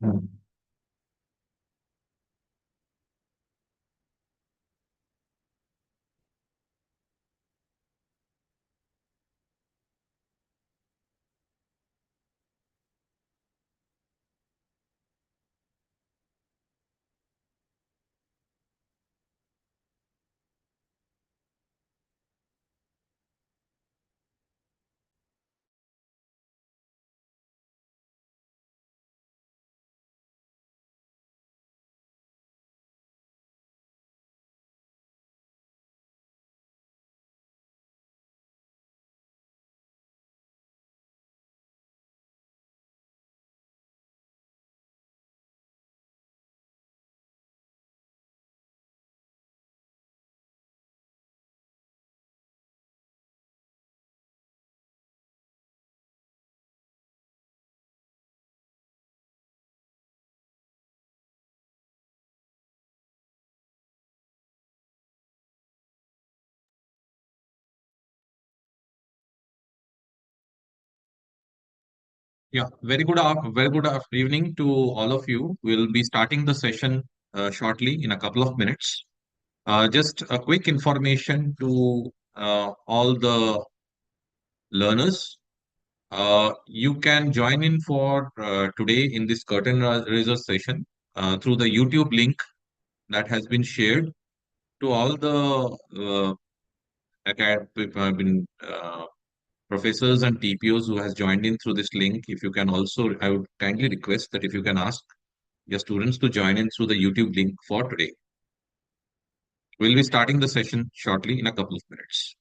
Mm. Yeah, very good evening to all of you. We'll be starting the session shortly in a couple of minutes. Just a quick information to all the learners. You can join in for today in this raiser session through the YouTube link that has been shared to all the been, professors and TPOs who has joined in through this link. If you can also, I would kindly request that if you can ask your students to join in through the YouTube link for today. We'll be starting the session shortly in a couple of minutes.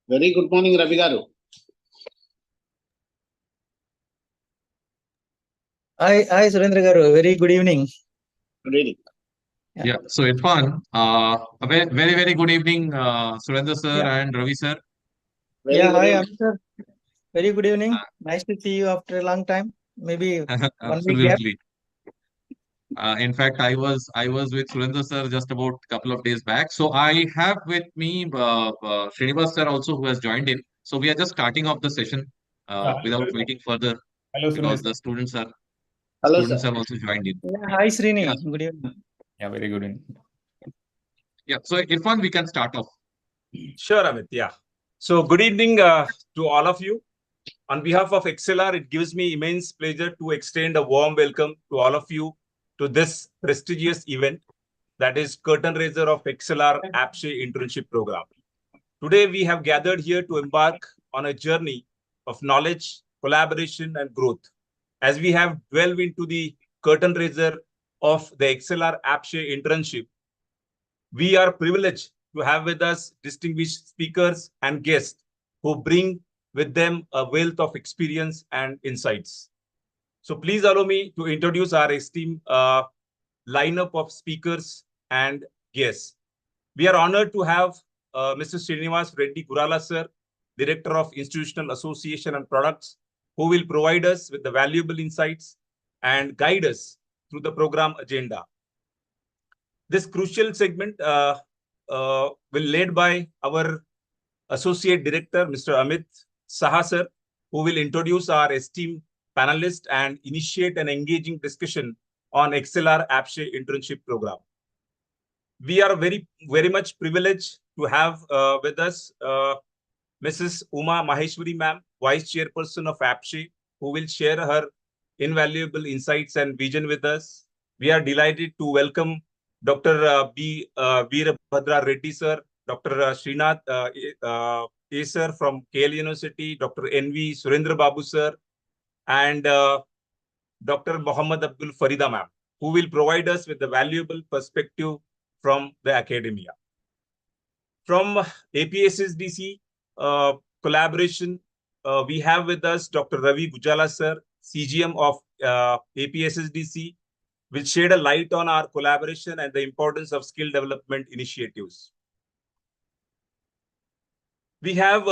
Very good morning, Ravi garu. Hi, Surendra garu. Very good evening. Good evening. Yeah. So Irfan, a very good evening, Surendra sir and Ravi sir. Very good Hi, evening. Amit sir. Very good evening. Nice to see you after a long time. Maybe 1 week gap. Absolutely. In fact, I was with Surendra sir just about a couple of days back. So I have with me Srinivas sir also, who has joined in. So we are just starting off the session without waiting further, Hello, because Sunil. the students Hello, have sir. also joined in. Hi, Srini. Yeah. Good evening. Yeah, very good. Yeah. So Irfan, we can start off. Sure, Amit. Yeah. So good evening to all of you. On behalf of ExcelR, it gives me immense pleasure to extend a warm welcome to all of you to this prestigious event, that is Curtain Raiser of ExcelR APSCHE Internship Program. Today, we have gathered here to embark on a journey of knowledge, collaboration, and growth. As we have delved into the Curtain Raiser of the ExcelR APSCHE Internship, we are privileged to have with us distinguished speakers and guests who bring with them a wealth of experience and insights. So please allow me to introduce our esteemed lineup of speakers and guests. We are honored to have Mr. Srinivas Reddy Gurala sir, Director of Institutional Association and Products, who will provide us with the valuable insights and guide us through the program agenda. This crucial segment will led by our Associate Director, Mr. Amit Saha sir, who will introduce our esteemed panelists and initiate an engaging discussion on ExcelR APSCHE Internship Program. We are very much privileged to have with us Mrs. Uma Maheshwari ma'am, Vice Chairperson of APSCHE, who will share her invaluable insights and vision with us. We are delighted to welcome Dr. B. Veerabhadra Reddy sir, Dr. Srinath A sir from KL University, Dr. N.V. Surendra Babu sir, and Dr. Mohammad Abdul Farida ma'am, who will provide us with the valuable perspective from the academia. From APSSDC collaboration, we have with us Dr. Ravi Gujala sir, CGM of APSSDC, will shed a light on our collaboration and the importance of skill development initiatives. We have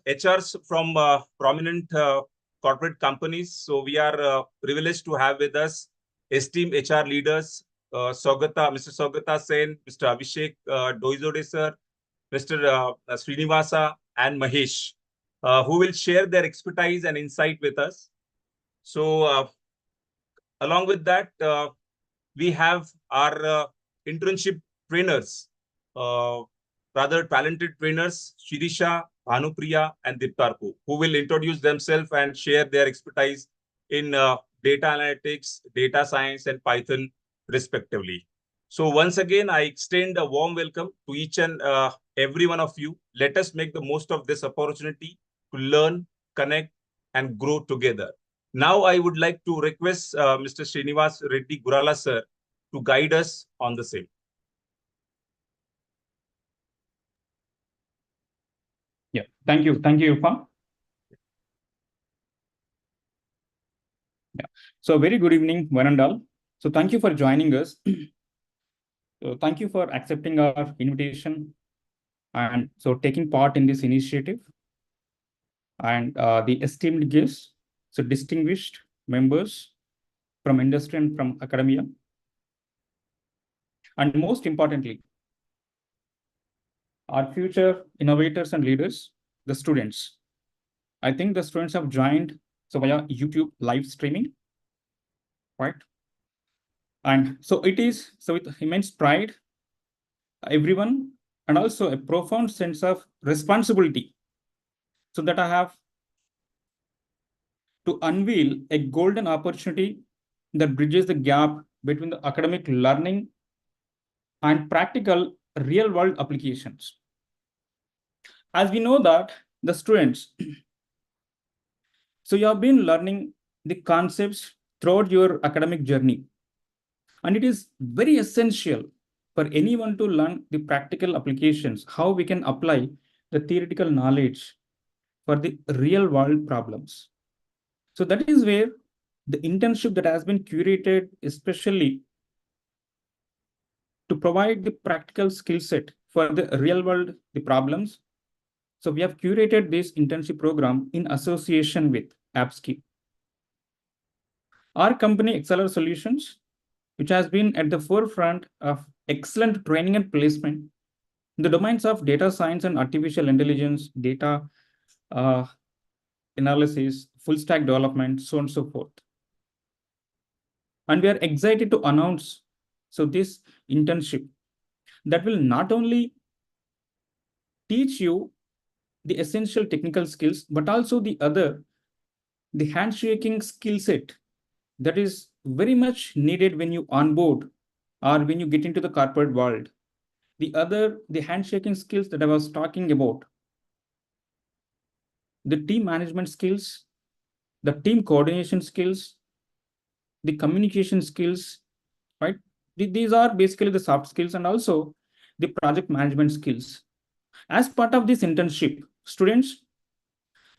HRs from prominent corporate companies. So we are privileged to have with us esteemed HR leaders, Mr. Saugata Sen, Mr. Abhishek Doizode sir, Mr. Srinivasa and Mahesh, who will share their expertise and insight with us. So along with that, we have our internship trainers, rather talented trainers, Shirisha, Bhanupriya, and Diptarko, who will introduce themselves and share their expertise in data analytics, data science, and Python, respectively. So once again, I extend a warm welcome to each and every one of you. Let us make the most of this opportunity to learn, connect, and grow together. Now, I would like to request Mr. Srinivas Reddy Gurala sir to guide us on the same. Yeah, thank you, Irfan. Yeah, so very good evening, one and all. So thank you for joining us. So thank you for accepting our invitation and so taking part in this initiative. And the esteemed guests, so distinguished members from industry and from academia. And most importantly, our future innovators and leaders, the students. I think the students have joined so via YouTube live streaming, right? And so it is, so with immense pride, everyone, and also a profound sense of responsibility, so that I have to unveil a golden opportunity that bridges the gap between the academic learning and practical real world applications. As we know that the students, so you have been learning the concepts throughout your academic journey. And it is very essential for anyone to learn the practical applications, how we can apply the theoretical knowledge for the real world problems. So that is where the internship that has been curated, especially to provide the practical skill set for the real world, the problems. So we have curated this internship program in association with APSCHE. Our company, ExcelR Solutions, which has been at the forefront of excellent training and placement in the domains of data science and artificial intelligence, data analysis, full stack development, so on and so forth. And we are excited to announce this internship that will not only teach you the essential technical skills, but also the handshaking skill set that is very much needed when you onboard or when you get into the corporate world. The handshaking skills that I was talking about, the team management skills, the team coordination skills, the communication skills, right? These are basically the soft skills, and also the project management skills. As part of this internship, students,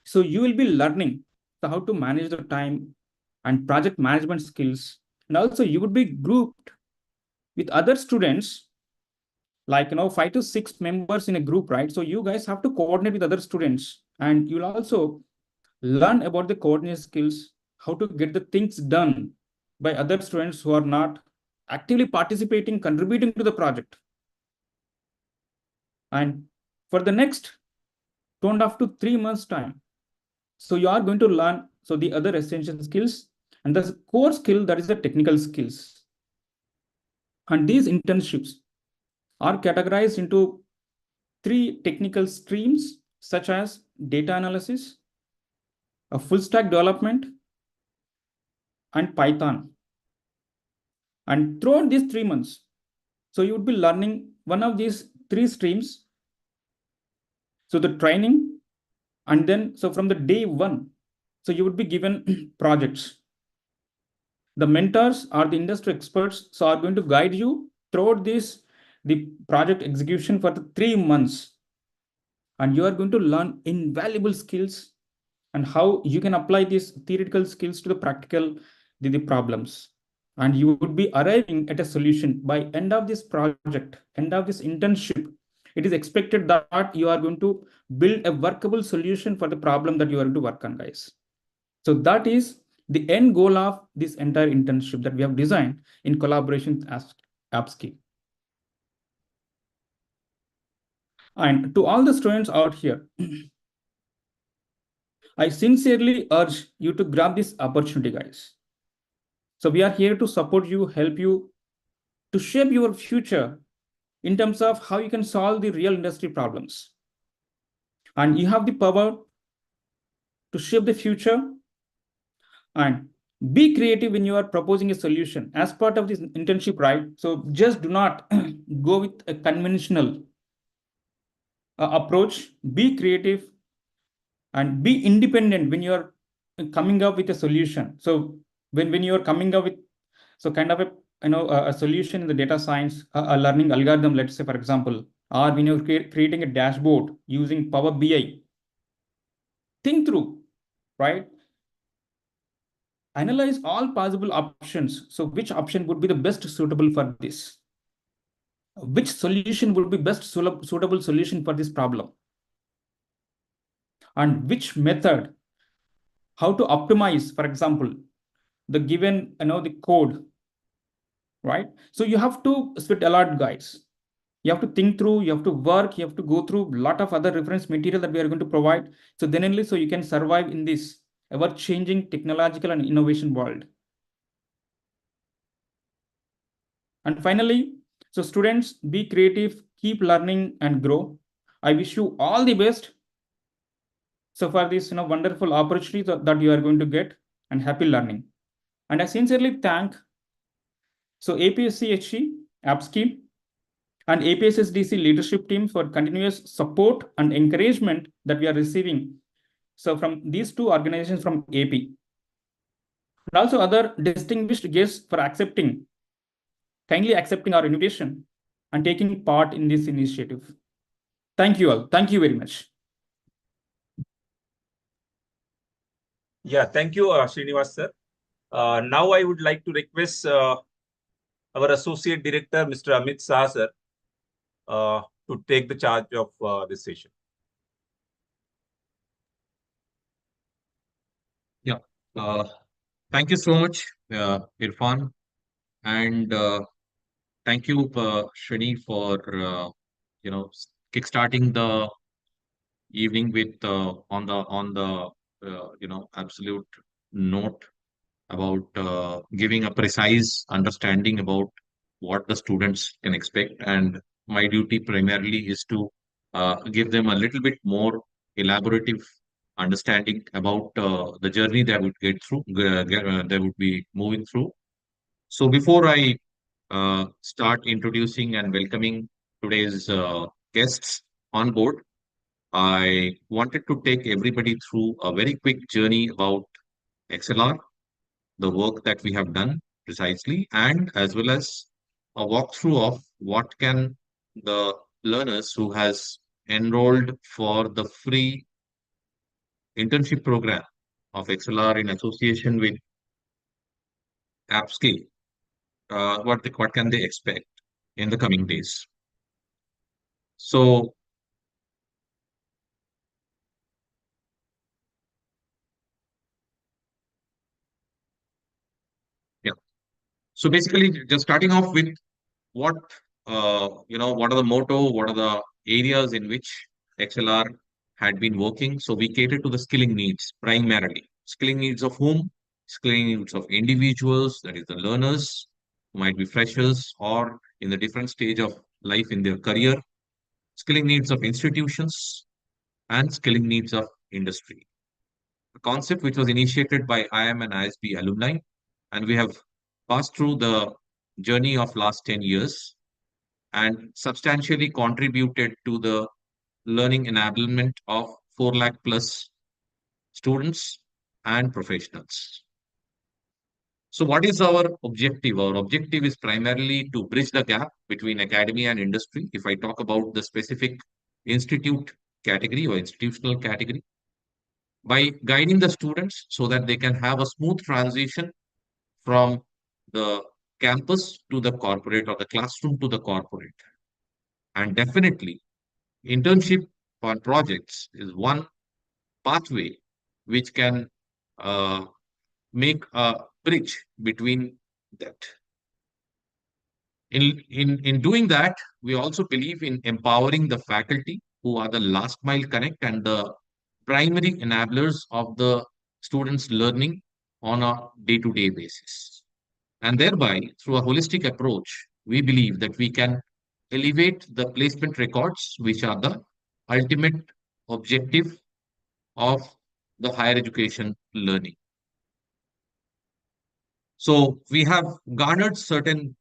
so you will be learning how to manage the time and project management skills. And also you would be grouped with other students, like 5 to 6 members in a group, right? So you guys have to coordinate with other students, and you'll also learn about the coordination skills, how to get the things done by other students who are not actively participating, contributing to the project. And for the next 2.5 to 3 months time, so you are going to learn the other essential skills, and the core skill, that is the technical skills. And these internships are categorized into 3 technical streams, such as data analysis, a full stack development, and Python. And throughout these 3 months, so you would be learning one of these 3 streams. So the training, and then from the day 1, so you would be given projects. The mentors or the industry experts are going to guide you throughout the project execution for the 3 months. And you are going to learn invaluable skills and how you can apply these theoretical skills to the practical the problems. And you would be arriving at a solution by end of this project, end of this internship. It is expected that you are going to build a workable solution for the problem that you are going to work on, guys. So that is the end goal of this entire internship that we have designed in collaboration with APSCHE. And to all the students out here, I sincerely urge you to grab this opportunity, guys. So we are here to support you, help you to shape your future in terms of how you can solve the real industry problems. And you have the power to shape the future and be creative when you are proposing a solution as part of this internship, right? So just do not go with a conventional approach. Be creative and be independent when you are coming up with a solution. So when you are coming up with kind of a solution in the data science, a learning algorithm, let's say, for example, or when you're creating a dashboard using Power BI, think through, right? Analyze all possible options. So which option would be the best suitable for this? Which solution would be best suitable solution for this problem? And which method, how to optimize, for example, the given, the code, right? So you have to spit a lot, guys. You have to think through, you have to work, you have to go through a lot of other reference material that we are going to provide. So then only so you can survive in this ever-changing technological and innovation world. And finally, so students, be creative, keep learning and grow. I wish you all the best. So for this wonderful opportunity that you are going to get, and happy learning. And I sincerely thank APSCHE, APSCHE, and APSSDC leadership team for continuous support and encouragement that we are receiving. So from these two organizations from AP, and also other distinguished guests for kindly accepting our invitation and taking part in this initiative. Thank you all. Thank you very much. Yeah, thank you, Srinivas sir. Now I would like to request our Associate Director, Mr. Amit Shah sir, to take the charge of this session. Yeah. Thank you so much, Irfan, and thank you, Shrini, for kickstarting the evening with on the absolute note about giving a precise understanding about what the students can expect. And my duty primarily is to give them a little bit more elaborative understanding about the journey they would get through, they would be moving through. So before I start introducing and welcoming today's guests on board, I wanted to take everybody through a very quick journey about ExcelR, the work that we have done precisely, and as well as a walkthrough of what can the learners who has enrolled for the free internship program of ExcelR in association with APSCHE, what can they expect in the coming days. So yeah, so basically just starting off with what what are the motto, what are the areas in which XLR had been working. So we cater to the skilling needs primarily. Skilling needs of whom? Skilling needs of individuals, that is the learners, who might be freshers or in the different stage of life in their career. Skilling needs of institutions and skilling needs of industry. A concept which was initiated by IM and ISB alumni, and we have passed through the journey of last 10 years and substantially contributed to the learning enablement of 4 lakh plus students and professionals. So what is our objective? Our objective is primarily to bridge the gap between academia and industry. If I talk about the specific institute category or institutional category, by guiding the students so that they can have a smooth transition from the campus to the corporate or the classroom to the corporate. And definitely, internship on projects is one pathway which can uh, make a bridge between that. In doing that, we also believe in empowering the faculty who are the last mile connect and the primary enablers of the students' learning on a day-to-day basis. And thereby, through a holistic approach, we believe that we can elevate the placement records, which are the ultimate objective of the higher education learning. So we have garnered certain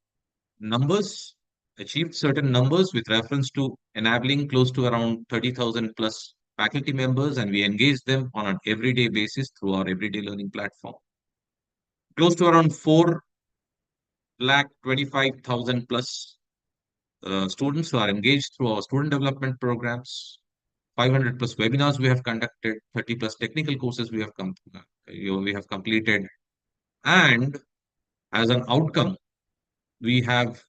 numbers, achieved certain numbers with reference to enabling close to around 30,000 plus faculty members, and we engage them on an everyday basis through our everyday learning platform. Close to around 4,25,000 plus students who are engaged through our student development programs, 500 plus webinars we have conducted, 30 plus technical courses we have completed, and as an outcome, we have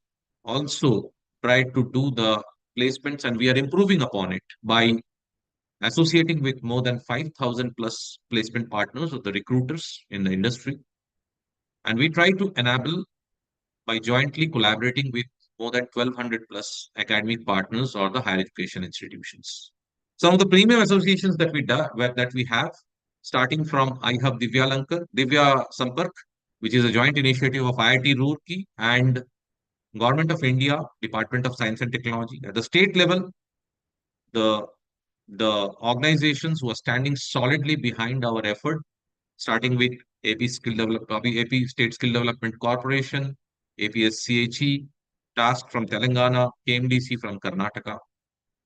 also tried to do the placements, and we are improving upon it by associating with more than 5,000 plus placement partners or the recruiters in the industry. And we try to enable by jointly collaborating with more than 1,200 plus academic partners or the higher education institutions. Some of the premium associations that we have, starting from iHub Divya Sampark, which is a joint initiative of IIT Roorkee and Government of India, Department of Science and Technology. At the state level, the organizations who are standing solidly behind our effort, starting with AP State Skill Development Corporation, APSCHE, Task from Telangana, KMDC from Karnataka,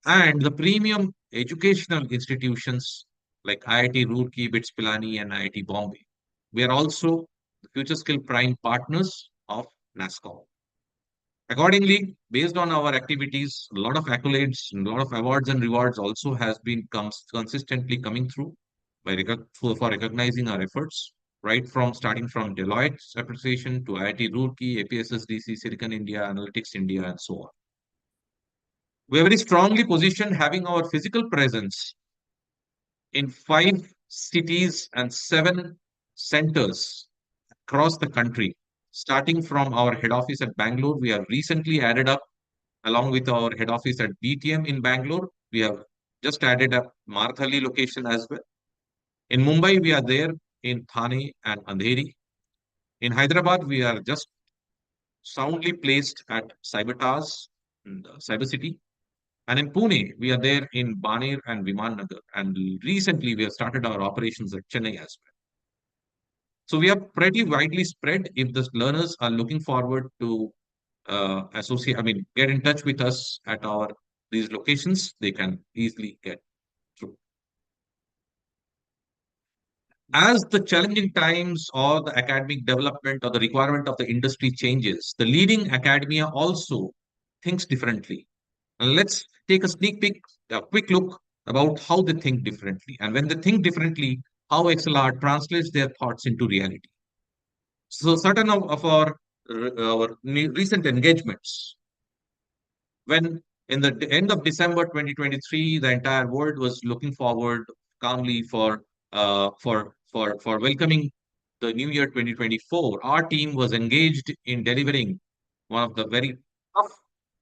and the premium educational institutions like IIT Roorkee, BITS Pilani, and IIT Bombay. We are also the Future Skill Prime partners of NASCOM. Accordingly, based on our activities, a lot of accolades, a lot of awards and rewards also has been consistently coming through for recognizing our efforts, right from starting from Deloitte's appreciation to IIT Roorkee, APSCHE, Silicon India, Analytics India, and so on. We are very strongly positioned having our physical presence in 5 cities and 7 centers across the country. Starting from our head office at Bangalore, we have recently added up, along with our head office at BTM in Bangalore, we have just added up Marthali location as well. In Mumbai, we are there in Thane and Andheri. In Hyderabad, we are just soundly placed at Cyber Towers, Cyber City. And in Pune, we are there in Baner and Viman Nagar. And recently, we have started our operations at Chennai as well. So we are pretty widely spread. If the learners are looking forward to get in touch with us at these locations, they can easily get through. As the challenging times or the academic development or the requirement of the industry changes, the leading academia also thinks differently. And let's take a quick look about how they think differently. And when they think differently, how ExcelR translates their thoughts into reality. So certain of our recent engagements, when in the end of December 2023, the entire world was looking forward calmly for welcoming the new year 2024, our team was engaged in delivering one of the very tough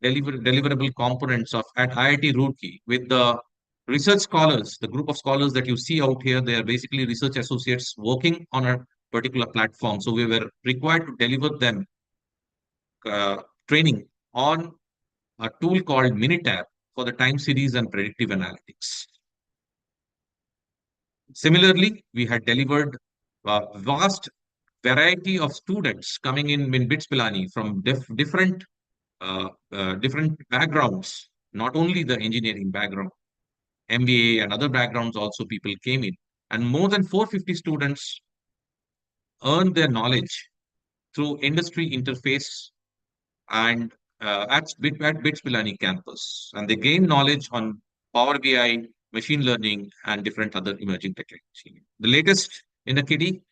deliverable components at IIT Roorkee with the research scholars, the group of scholars that you see out here. They are basically research associates working on a particular platform. So we were required to deliver them training on a tool called Minitab for the time series and predictive analytics. Similarly, we had delivered a vast variety of students coming in BITS Pilani from different backgrounds, not only the engineering background, MBA and other backgrounds also people came in. And more than 450 students earned their knowledge through industry interface and at BITS Pilani campus. And they gained knowledge on Power BI, machine learning, and different other emerging technology. The latest in the kitty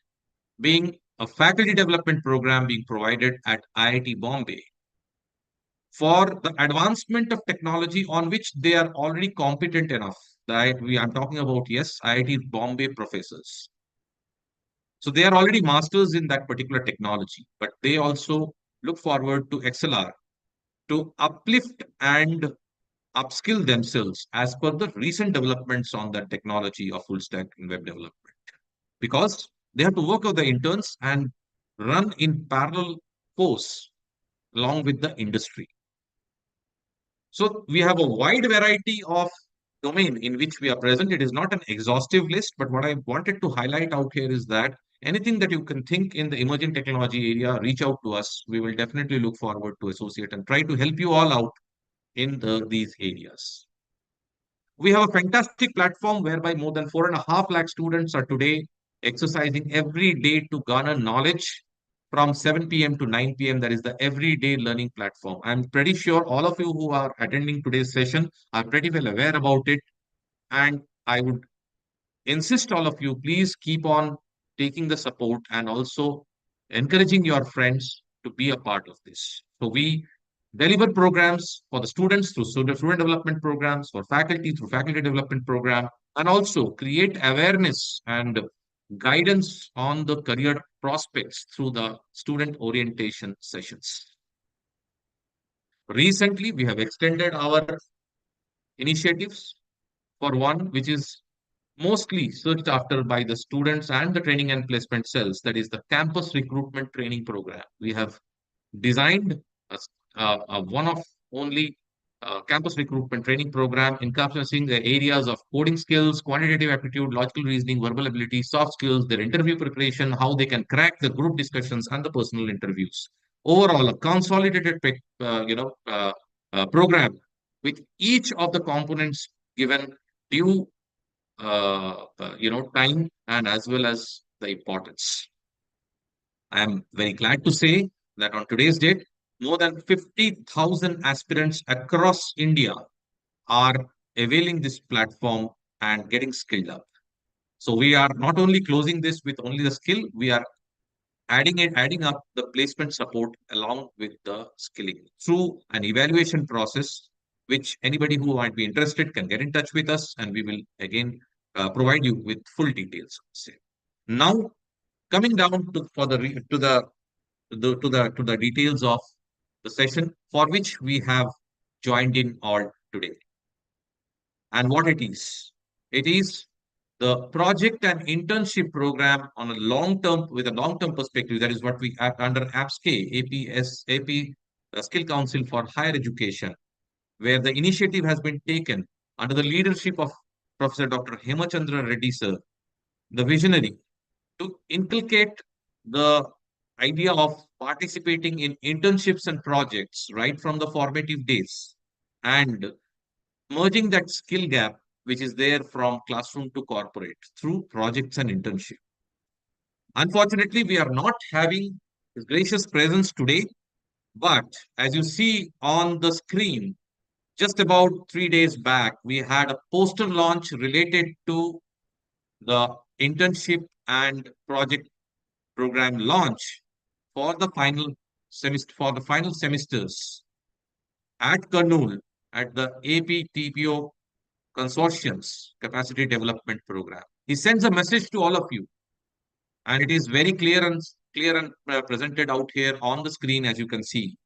being a faculty development program being provided at IIT Bombay for the advancement of technology on which they are already competent enough. I'm talking about, yes, IIT Bombay professors. So they are already masters in that particular technology, but they also look forward to ExcelR to uplift and upskill themselves as per the recent developments on that technology of full stack and web development. Because they have to work with the interns and run in parallel course along with the industry. So we have a wide variety of domain in which we are present. It is not an exhaustive list, but what I wanted to highlight out here is that anything that you can think in the emerging technology area, reach out to us. We will definitely look forward to associate and try to help you all out in these areas. We have a fantastic platform whereby more than 4.5 lakh students are today exercising every day to garner knowledge from 7 p.m. to 9 p.m. That is the everyday learning platform. I'm pretty sure all of you who are attending today's session are pretty well aware about it. And I would insist all of you, please keep on taking the support and also encouraging your friends to be a part of this. So we deliver programs for the students through student development programs, for faculty through faculty development program, and also create awareness and guidance on the career prospects through the student orientation sessions. Recently, we have extended our initiatives for one which is mostly searched after by the students and the training and placement cells, that is the campus recruitment training program. We have designed a one of only campus recruitment training program encompassing the areas of coding skills, quantitative aptitude, logical reasoning, verbal ability, soft skills, their interview preparation, how they can crack the group discussions and the personal interviews. overall a consolidated program with each of the components given due time and as well as the importance. I am very glad to say that on today's date, more than 50,000 aspirants across India are availing this platform and getting skilled up. So we are not only closing this with only the skill, we are adding up the placement support along with the skilling through an evaluation process, which anybody who might be interested can get in touch with us, and we will again provide you with full details. Now, coming down to the details of the session for which we have joined in all today, and what it is. It is the project and internship program on a long-term, with a long-term perspective. That is what we have under APSCHE, AP Skill Council for Higher Education, where the initiative has been taken under the leadership of Professor Dr. Hemachandra Reddy sir, the visionary, to inculcate the idea of participating in internships and projects right from the formative days and merging that skill gap which is there from classroom to corporate through projects and internship. Unfortunately, we are not having his gracious presence today, but as you see on the screen, just about 3 days back, we had a poster launch related to the internship and project program launch for the final semesters at Kurnool at the APTPO Consortium's Capacity Development Program. He sends a message to all of you, and it is very clear and presented out here on the screen, as you can see.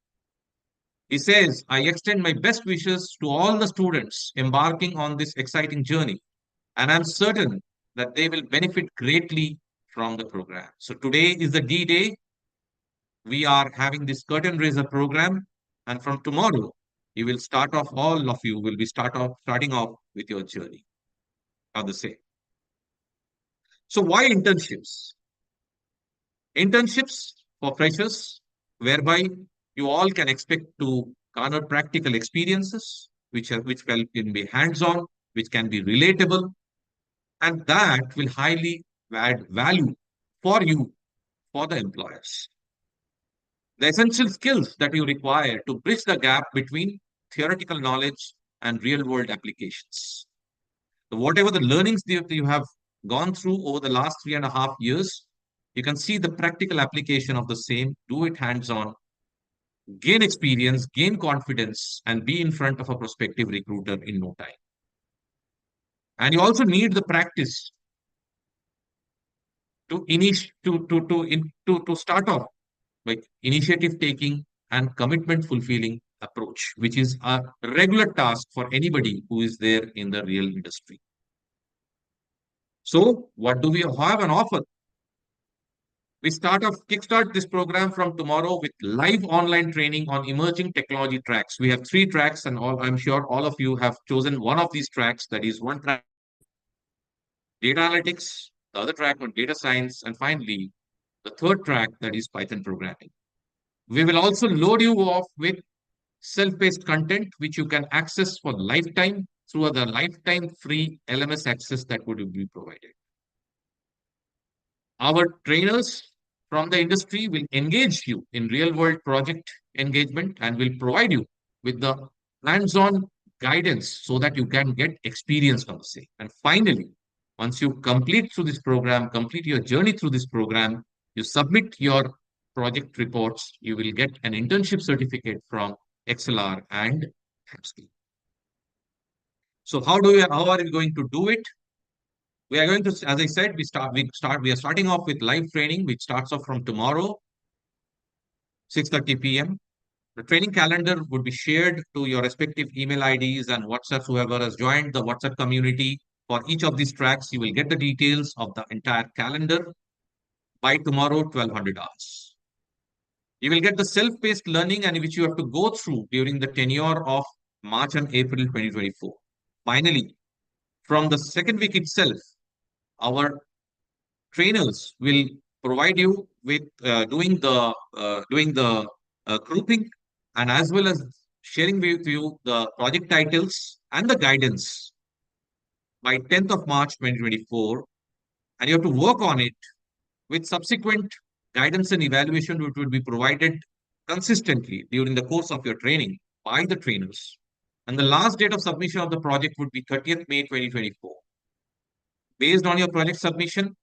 He says, I extend my best wishes to all the students embarking on this exciting journey, and I'm certain that they will benefit greatly from the program. So today is the D-Day. We are having this curtain raiser program, and from tomorrow, you will start off, all of you will be starting off with your journey on the same. So why internships? Internships for freshers, whereby you all can expect to garner practical experiences, which can be hands-on, which can be relatable, and that will highly add value for you, for the employers. The essential skills that you require to bridge the gap between theoretical knowledge and real-world applications. So whatever the learnings that you have gone through over the last 3.5 years, you can see the practical application of the same, do it hands-on, gain experience, gain confidence, and be in front of a prospective recruiter in no time. And you also need the practice to start off by initiative taking and commitment fulfilling approach, which is a regular task for anybody who is there in the real industry. So what do we have on offer? We kickstart this program from tomorrow with live online training on emerging technology tracks. We have 3 tracks, and I'm sure all of you have chosen one of these tracks. That is one track, data analytics, the other track on data science, and finally, the third track, that is Python programming. We will also load you off with self-paced content, which you can access for lifetime through the lifetime free LMS access that would be provided. Our trainers from the industry will engage you in real-world project engagement and will provide you with the hands-on guidance so that you can get experience from the same. And finally, once you complete your journey through this program, you submit your project reports, you will get an internship certificate from ExcelR and APSCHE. So how are we going to do it? We are going to, as I said, we are starting off with live training, which starts off from tomorrow, 6:30 p.m. The training calendar would be shared to your respective email IDs and WhatsApp. Whoever has joined the WhatsApp community for each of these tracks, you will get the details of the entire calendar by tomorrow, 1200 hours. You will get the self-paced learning and which you have to go through during the tenure of March and April 2024. Finally, from the second week itself, our trainers will provide you with doing the grouping and as well as sharing with you the project titles and the guidance by 10th of March 2024. And you have to work on it with subsequent guidance and evaluation, which will be provided consistently during the course of your training by the trainers. And the last date of submission of the project would be 30th May 2024. Based on your project submission,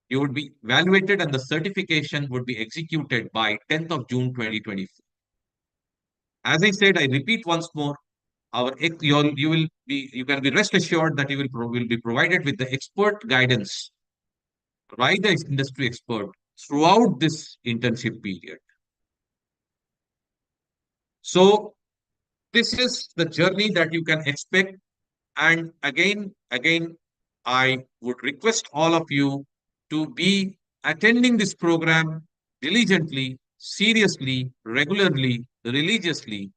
you would be evaluated and the certification would be executed by 10th of June 2024. As I said, I repeat once more, you can be rest assured that you will be provided with the expert guidance by the industry expert throughout this internship period. So this is the journey that you can expect. And again, I would request all of you to be attending this program diligently, seriously, regularly, religiously,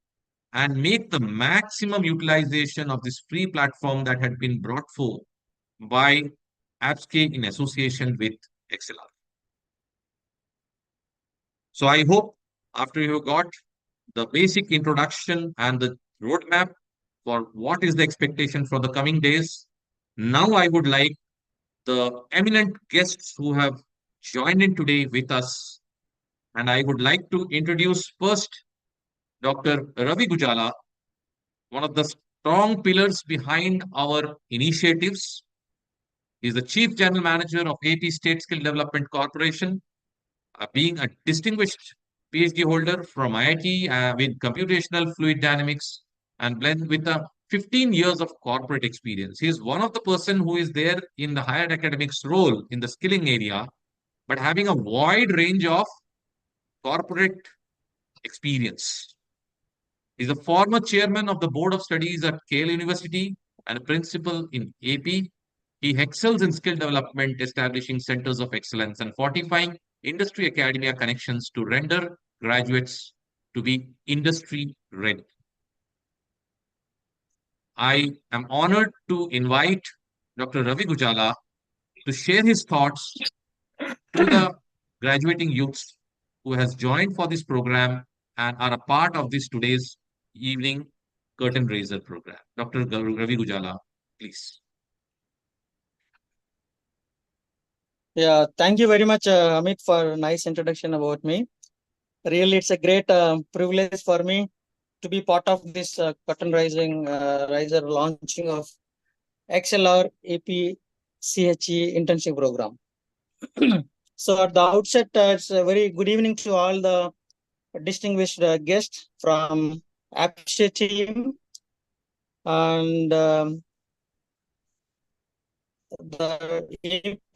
and make the maximum utilization of this free platform that had been brought forth by APSCHE in association with ExcelR. So I hope after you got the basic introduction and the roadmap for what is the expectation for the coming days, now I would like the eminent guests who have joined in today with us, and I would like to introduce first Dr. Ravi Gujala, one of the strong pillars behind our initiatives. He is the Chief General Manager of AP State Skill Development Corporation, being a distinguished PhD holder from IIT with computational fluid dynamics and blend with 15 years of corporate experience. He is one of the person who is there in the higher academics role in the skilling area, but having a wide range of corporate experience. He is a former chairman of the Board of Studies at Yale University and a principal in AP. He excels in skill development, establishing centers of excellence and fortifying industry academia connections to render graduates to be industry ready. I am honored to invite Dr. Ravi Gujala to share his thoughts to the graduating youths who has joined for this program and are a part of this today's evening curtain raiser program. Dr. Ravi Gujala, please. Yeah, thank you very much, Amit, for nice introduction about me. Really, it's a great privilege for me to be part of this curtain riser launching of ExcelR APSCHE internship program. So at the outset, it's a very good evening to all the distinguished guests from APSCHE team and the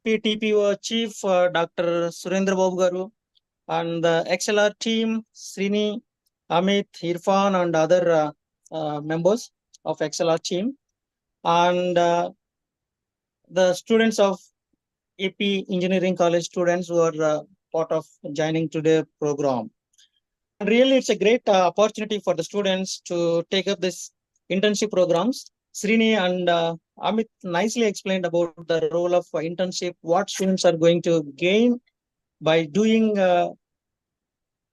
APTPO chief, Dr. Surendra Babu Garu, and the ExcelR team, Srini, Amit, Irfan, and other members of ExcelR team, and the students of AP Engineering College students who are part of joining today's program. And really, it's a great opportunity for the students to take up this internship programs. Srini and Amit nicely explained about the role of internship, what students are going to gain by doing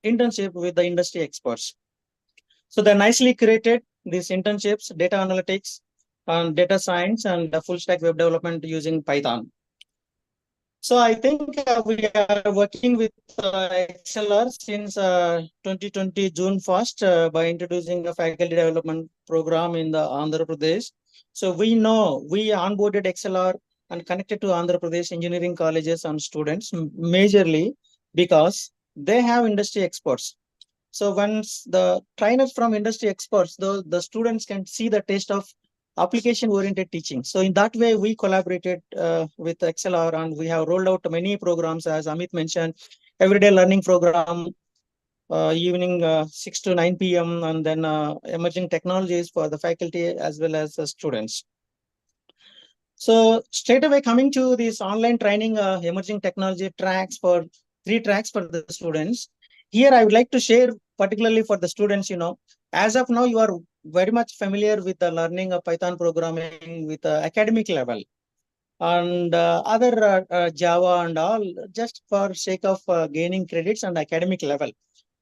internship with the industry experts. So they nicely created these internships, data analytics, and data science, and full stack web development using Python. So I think we are working with ExcelR since 2020 June 1st by introducing a faculty development program in the Andhra Pradesh. So we onboarded ExcelR and connected to Andhra Pradesh engineering colleges and students majorly because they have industry experts. So once the trainers from industry experts, the students can see the taste of application-oriented teaching. So in that way, we collaborated with ExcelR and we have rolled out many programs, as Amit mentioned, everyday learning program, evening 6 to 9 p.m. and then emerging technologies for the faculty as well as the students. So straight away coming to this online training, emerging technology tracks for 3 tracks for the students. Here I would like to share particularly for the students, as of now, you are very much familiar with the learning of Python programming with the academic level and other Java and all, just for sake of gaining credits and academic level.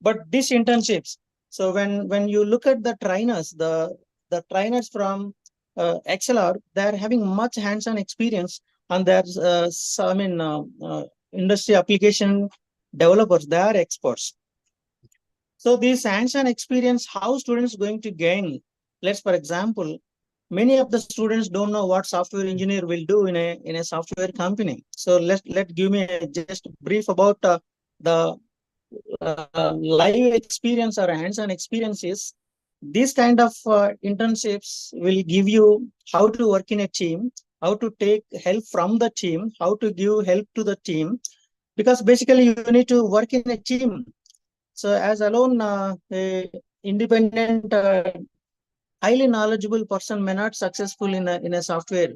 But these internships, so when you look at the trainers, the trainers from ExcelR, they're having much hands-on experience, and there's industry application developers, they are experts. So this hands-on experience, how students going to gain? Let's, for example, many of the students don't know what software engineer will do in a software company. So let give me just brief about the live experience or hands-on experiences. These kind of internships will give you how to work in a team, how to take help from the team, how to give help to the team, because basically you need to work in a team. So as alone, a independent, highly knowledgeable person may not successful in a software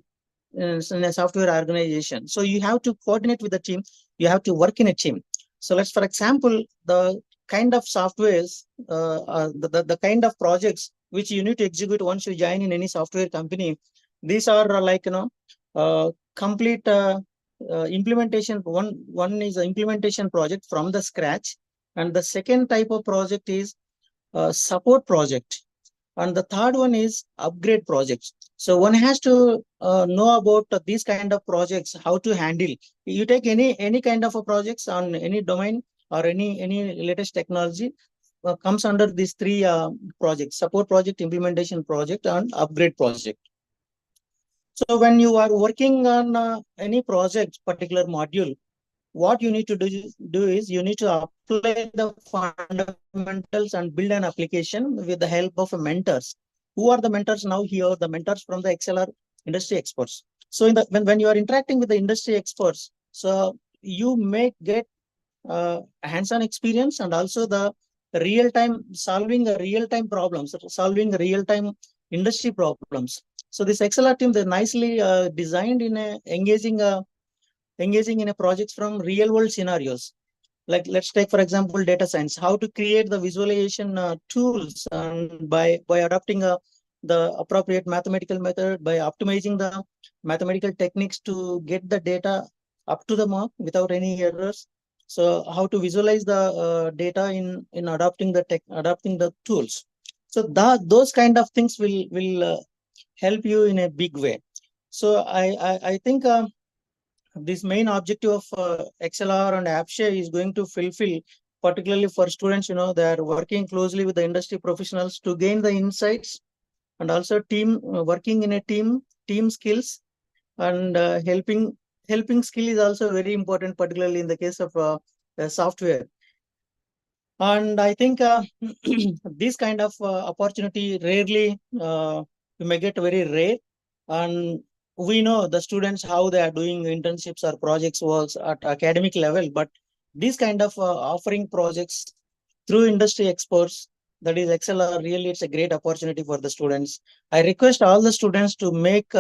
organization. So you have to coordinate with the team. You have to work in a team. So let's, for example, the kind of softwares, the kind of projects which you need to execute once you join in any software company. These are like, complete implementation. One is an implementation project from the scratch. And the second type of project is support project. And the third one is upgrade projects. So one has to know about these kind of projects, how to handle. You take any kind of a projects on any domain or any latest technology comes under these three projects: support project, implementation project, and upgrade project. So when you are working on any project, particular module, what you need to do is you need to apply the fundamentals and build an application with the help of mentors. Who are the mentors now here? The mentors from the ExcelR industry experts. So when you are interacting with the industry experts, so you may get hands-on experience and also the real-time solving the real-time problems, solving real-time industry problems. So this ExcelR team, they're nicely designed in engaging in a projects from real world scenarios. Like let's take, for example, data science, how to create the visualization tools, and by adopting the appropriate mathematical method, by optimizing the mathematical techniques to get the data up to the mark without any errors. So how to visualize the data in adopting the tools. So those kind of things will help you in a big way. So I think this main objective of ExcelR and APSCHE is going to fulfill, particularly for students, they are working closely with the industry professionals to gain the insights, and also working in a team skills, and helping skill is also very important, particularly in the case of software. And I think this kind of opportunity rarely you may get very rare. And we know the students how they are doing internships or projects works at academic level, but these kind of offering projects through industry experts, that is ExcelR, really it's a great opportunity for the students. I request all the students to make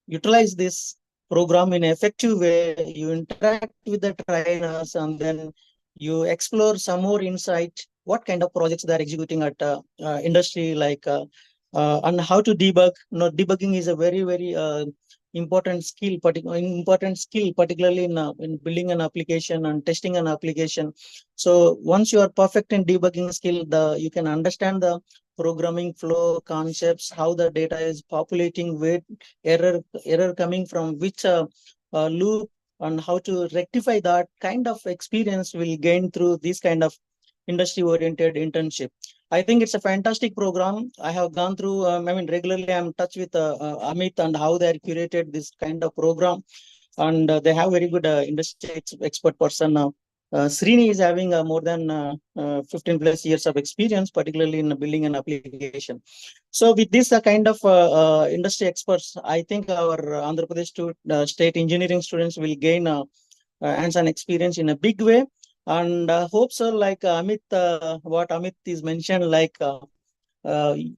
utilize this program in an effective way. You interact with the trainers and then you explore some more insight, what kind of projects they are executing at industry, like and how to debug. Debugging is a very important skill, particularly in building an application and testing an application. So once you are perfect in debugging skill, you can understand the programming flow concepts, how the data is populating, where error coming from which loop, and how to rectify that kind of experience will gain through this kind of industry-oriented internship. I think it's a fantastic program. I have gone through, regularly I'm in touch with Amit and how they curated this kind of program. And they have very good industry expert person. Srini is having more than 15 plus years of experience, particularly in building an application. So with this kind of industry experts, I think our Andhra Pradesh state engineering students will gain hands-on experience in a big way. And hope so, like Amit, what Amit is mentioned, like we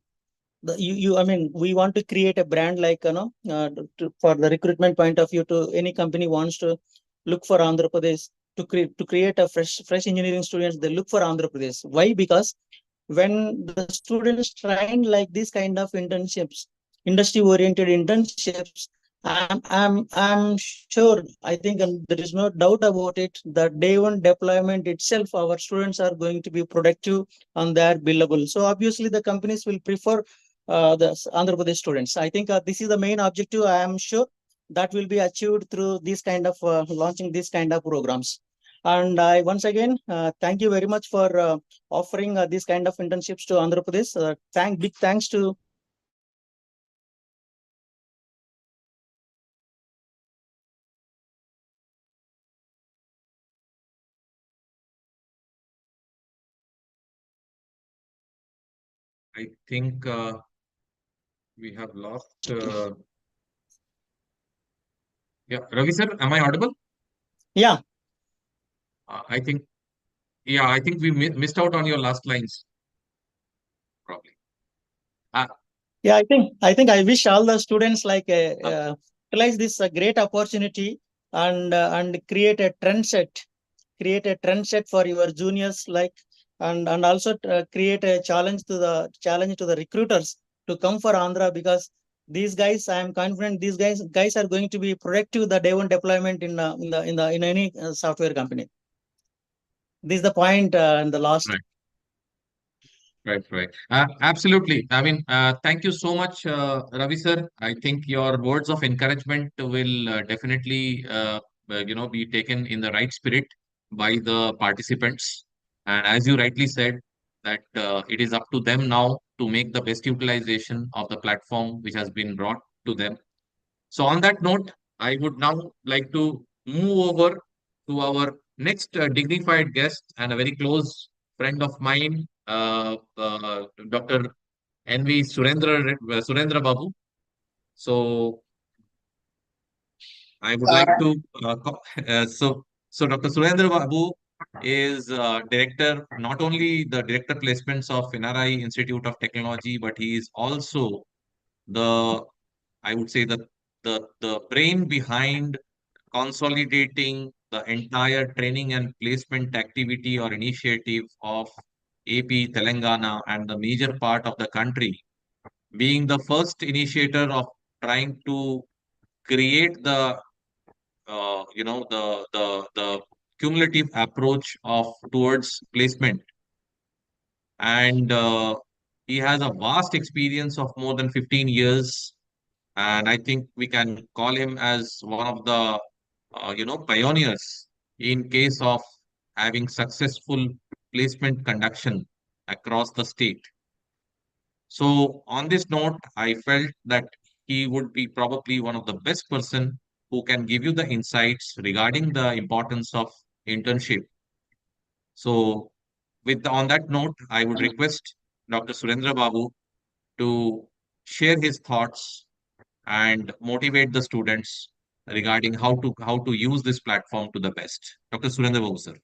want to create a brand, like for the recruitment point of view, to any company wants to look for Andhra Pradesh to create a fresh engineering students, they look for Andhra Pradesh. Why? Because when the students train like this kind of internships, industry oriented internships, I'm sure, I think there is no doubt about it, that day one deployment itself, our students are going to be productive and they are billable. So obviously the companies will prefer the Andhra Pradesh students. I think this is the main objective. I am sure that will be achieved through this kind of launching this kind of programs. And I once again thank you very much for offering this kind of internships to Andhra Pradesh. Big thanks to I think we have lost. Yeah, Ravi sir, am I audible? yeah. I think, yeah, I think we missed out on your last lines, probably. Yeah, I think I wish all the students like utilize this great opportunity and create a trend set for your juniors, like and also create a challenge to the recruiters to come for Andhra, because these guys, I am confident these guys are going to be productive the day one deployment in any software company. This is the point in the last. Right. Right. Absolutely. I mean, thank you so much, Ravi sir. I think your words of encouragement will definitely, be taken in the right spirit by the participants. And as you rightly said, that it is up to them now to make the best utilization of the platform which has been brought to them. So on that note, I would now like to move over to our next dignified guest and a very close friend of mine, Dr. N.V. Surendra Babu. So I would like to, so Dr. Surendra Babu is director, not only the director placements of NRI Institute of Technology, but he is also the, I would say, the brain behind consolidating the entire training and placement activity or initiative of AP, Telangana, and the major part of the country, being the first initiator of trying to create the the cumulative approach of towards placement. And he has a vast experience of more than 15 years, and I think we can call him as one of the pioneers in case of having successful placement conduction across the state. So on this note, I felt that he would be probably one of the best person who can give you the insights regarding the importance of internship. So on that note, I would request Dr. Surendra Babu to share his thoughts and motivate the students regarding how to use this platform to the best. Dr. Surendra Babu, sir.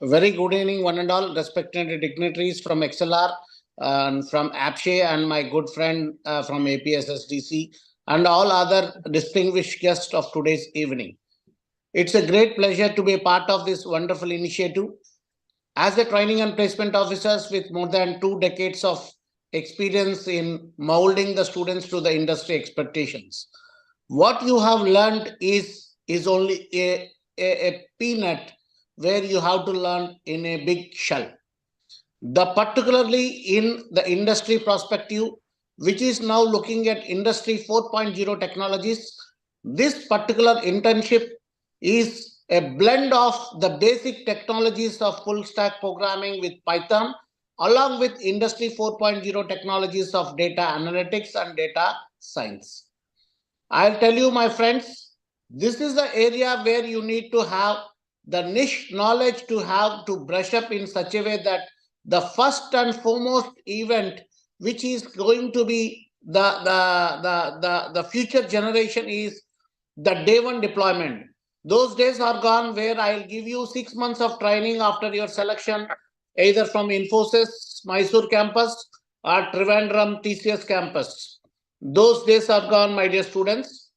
Very good evening, one and all, respected dignitaries from ExcelR and from APSCHE, and my good friend from APSCHE, and all other distinguished guests of today's evening. It's a great pleasure to be a part of this wonderful initiative. As a training and placement officers with more than 2 decades of experience in molding the students to the industry expectations, what you have learned is only a peanut where you have to learn in a big shell. Particularly in the industry perspective, which is now looking at industry 4.0 technologies, this particular internship is a blend of the basic technologies of full stack programming with Python, along with industry 4.0 technologies of data analytics and data science. I'll tell you, my friends, this is the area where you need to have the niche knowledge to brush up in such a way that the first and foremost event, which is going to be the future generation, is the day one deployment. Those days are gone where I'll give you 6 months of training after your selection, either from Infosys Mysore campus or Trivandrum TCS campus. Those days are gone, my dear students.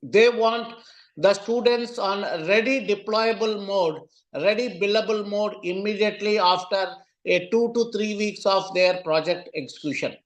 They want the students on ready deployable mode, ready billable mode immediately after a 2 to 3 weeks of their project execution.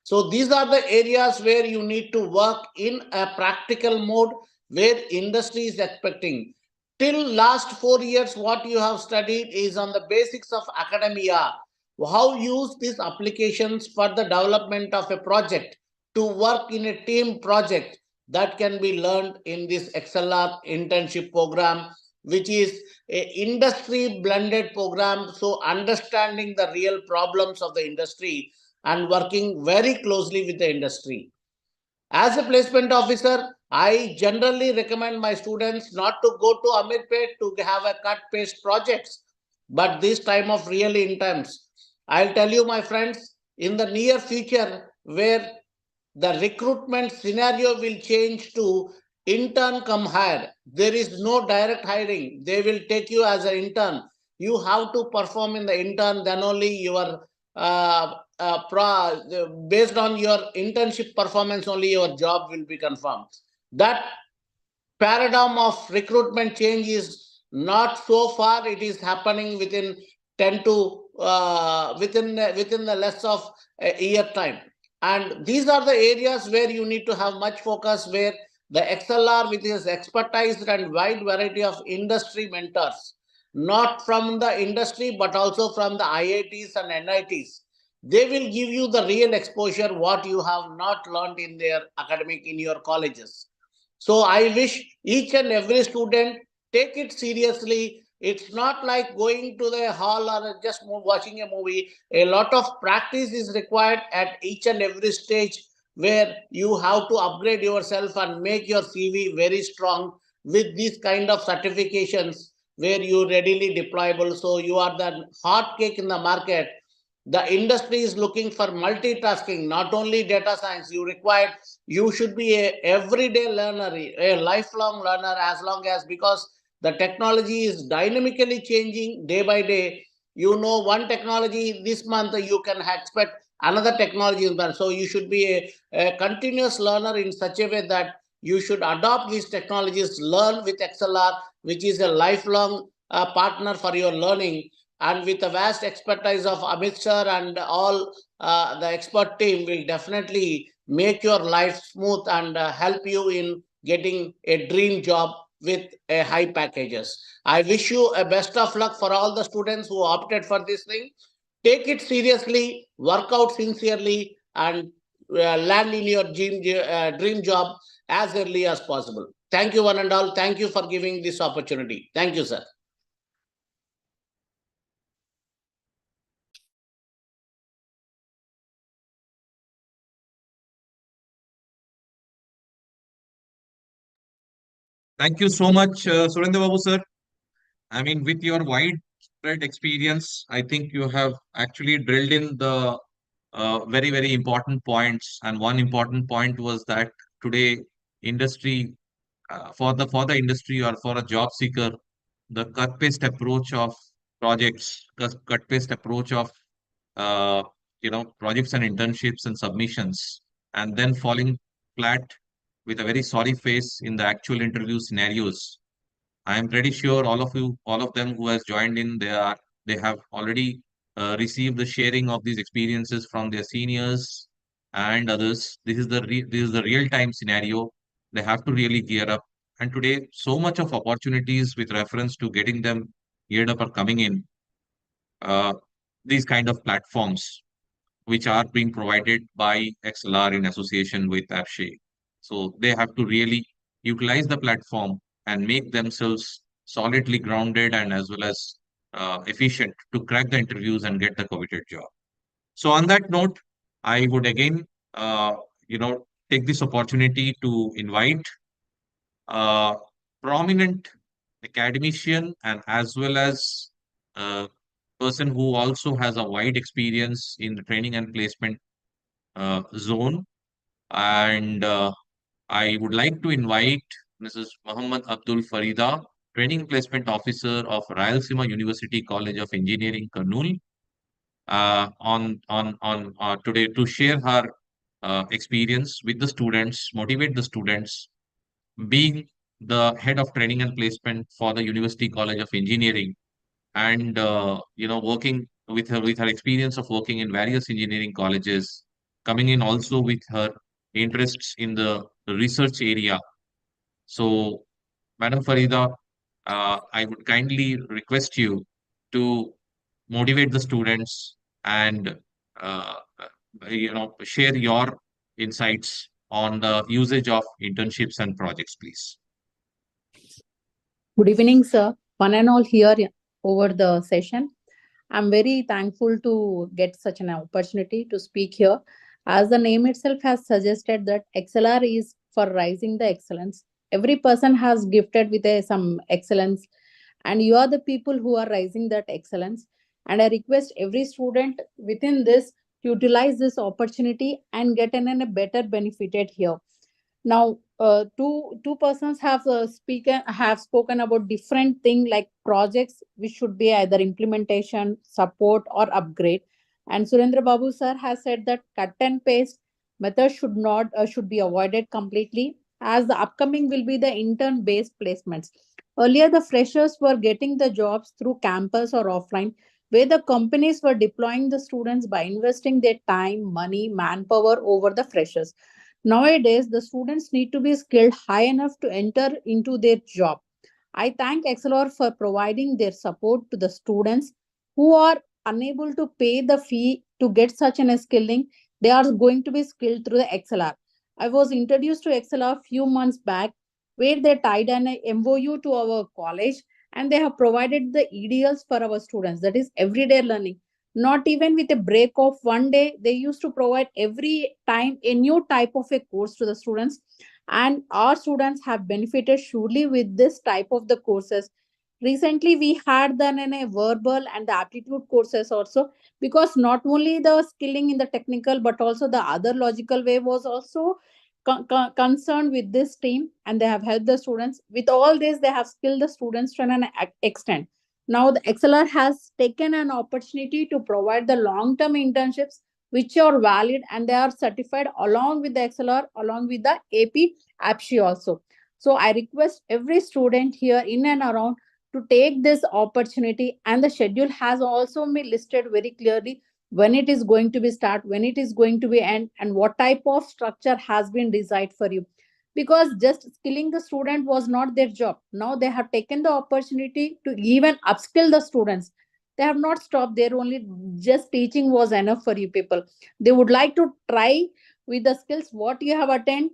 So these are the areas where you need to work in a practical mode where industry is expecting. Till last 4 years, what you have studied is on the basics of academia. How use these applications for the development of a project to work in a team project that can be learned in this ExcelR internship program, which is a industry blended program. So understanding the real problems of the industry and working very closely with the industry. As a placement officer, I generally recommend my students not to go to Amirpet to have a cut paste projects, but this time of really intense. I'll tell you, my friends, in the near future, where the recruitment scenario will change to intern come hire. There is no direct hiring. They will take you as an intern. You have to perform in the intern, then only your based on your internship performance, only your job will be confirmed. That paradigm of recruitment change is not so far. It is happening within 10 to within the less of a year time. And these are the areas where you need to have much focus, where the XLR with his expertise and wide variety of industry mentors, not from the industry but also from the IITs and NITs, they will give you the real exposure what you have not learned in their academic in your colleges. So I wish each and every student take it seriously. It's not like going to the hall or just watching a movie. A lot of practice is required at each and every stage, where you have to upgrade yourself and make your CV very strong with these kind of certifications where you readily deployable. So you are the hot cake in the market. The industry is looking for multitasking, not only data science. You should be a everyday learner, a lifelong learner, as long as, because the technology is dynamically changing day by day. You know, one technology this month, you can expect another technology is done. So you should be a continuous learner in such a way that you should adopt these technologies, learn with XLR, which is a lifelong partner for your learning. And with the vast expertise of Amit sir and all the expert team, will definitely make your life smooth and help you in getting a dream job with a high packages. I wish you a best of luck for all the students who opted for this thing. Take it seriously, work out sincerely, and land in your dream job as early as possible. Thank you, one and all. Thank you for giving this opportunity. Thank you, sir. Thank you so much, Surendra Babu sir. I mean, with your widespread experience, I think you have actually drilled in the very, very important points. And one important point was that today, industry for the industry or for a job seeker, the cut paste approach of projects, cut paste approach of uh, projects and internships and submissions, and then falling flat with a very sorry face in the actual interview scenarios. I am pretty sure all of them who has joined in, they have already received the sharing of these experiences from their seniors and others. This is the real time scenario. They have to really gear up. And today, so much of opportunities with reference to getting them geared up are coming in. Uh, these kind of platforms, which are being provided by XLR in association with APSCHE. So they have to really utilize the platform and make themselves solidly grounded and as well as efficient to crack the interviews and get the coveted job. So on that note, I would again, uh, take this opportunity to invite a prominent academician and as well as a person who also has a wide experience in the training and placement zone. And I would like to invite Mrs. Muhammad Abdul Farida, Training Placement Officer of Rayalaseema University College of Engineering, Kurnool, on today to share her experience with the students, motivate the students, being the head of training and placement for the University College of Engineering, and working with her experience of working in various engineering colleges. coming in also with her interests in the research area. So, Madam Farida, I would kindly request you to motivate the students and uh, share your insights on the usage of internships and projects, please. Good evening, sir. One and all here over the session. I'm very thankful to get such an opportunity to speak here. As the name itself has suggested that ExcelR is for rising the excellence. Every person has gifted with some excellence, and you are the people who are rising that excellence. And I request every student within this to utilize this opportunity and get a better benefited here. Now two persons have spoken about different thing like projects which should be either implementation, support, or upgrade. And Surendra Babu sir has said that cut and paste method should be avoided completely, as the upcoming will be the intern based placements. Earlier the freshers were getting the jobs through campus or offline, where the companies were deploying the students by investing their time, money, manpower over the freshers. Nowadays, the students need to be skilled high enough to enter into their job. I thank ExcelR for providing their support to the students who are unable to pay the fee to get such an skilling. They are going to be skilled through the ExcelR. I was introduced to ExcelR few months back, where they tied an MOU to our college, and they have provided the EDLs for our students. That is everyday learning. Not even with a break of one day, they used to provide every time a new type of a course to the students, and our students have benefited surely with this type of the courses. Recently we had done a verbal and the aptitude courses also, because not only the skilling in the technical but also the other logical way was also concerned with this team, and they have helped the students with all this. They have skilled the students to an extent. Now the XLR has taken an opportunity to provide the long-term internships which are valid, and they are certified along with the XLR, along with the APSCHE also. So I request every student here in and around to take this opportunity, and the schedule has also been listed very clearly when it is going to be start, when it is going to be end, and what type of structure has been designed for you. Because just skilling the student was not their job. Now they have taken the opportunity to even upskill the students. They have not stopped there, only just teaching was enough for you people. They would like to try with the skills what you have attained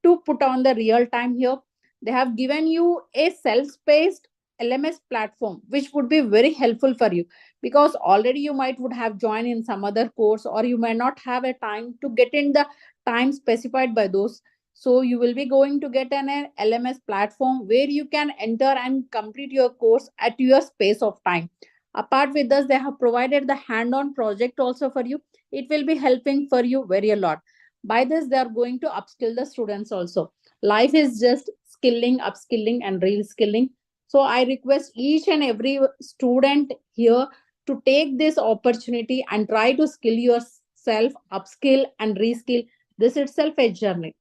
to put on the real time here. They have given you a self-paced LMS platform which would be very helpful for you, because already you might would have joined in some other course, or you may not have a time to get in the time specified by those. So you will be going to get an LMS platform where you can enter and complete your course at your space of time. Apart with this, they have provided the hand-on project also for you. It will be helping for you very a lot. By this, they are going to upskill the students also. Life is just skilling, upskilling, and reskilling. So I request each and every student here to take this opportunity and try to skill yourself, upskill and reskill. This itself a journey.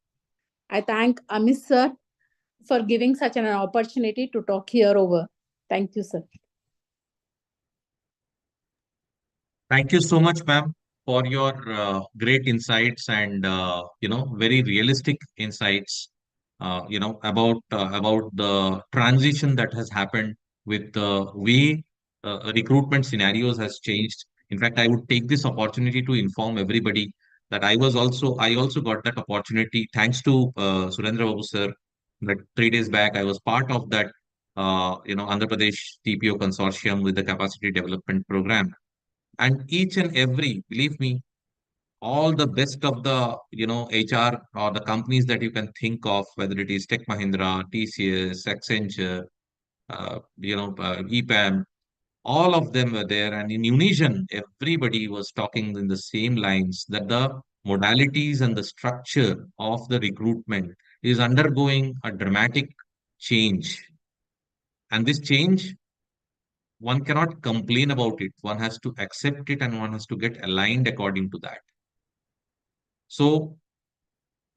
I thank Amit sir for giving such an opportunity to talk here over. Thank you, sir. Thank you so much, ma'am, for your great insights and very realistic insights. About the transition that has happened with the way recruitment scenarios has changed. In fact, I would take this opportunity to inform everybody that I also got that opportunity thanks to Surendra Babu sir. That 3 days back, I was part of that Andhra Pradesh TPO consortium with the capacity development program, and each and every, believe me, all the best of the HR or the companies that you can think of, whether it is Tech Mahindra, TCS, Accenture, EPAM, all of them were there, and in unison everybody was talking in the same lines that the modalities and the structure of the recruitment is undergoing a dramatic change, and this change, one cannot complain about it. One has to accept it, and one has to get aligned according to that. So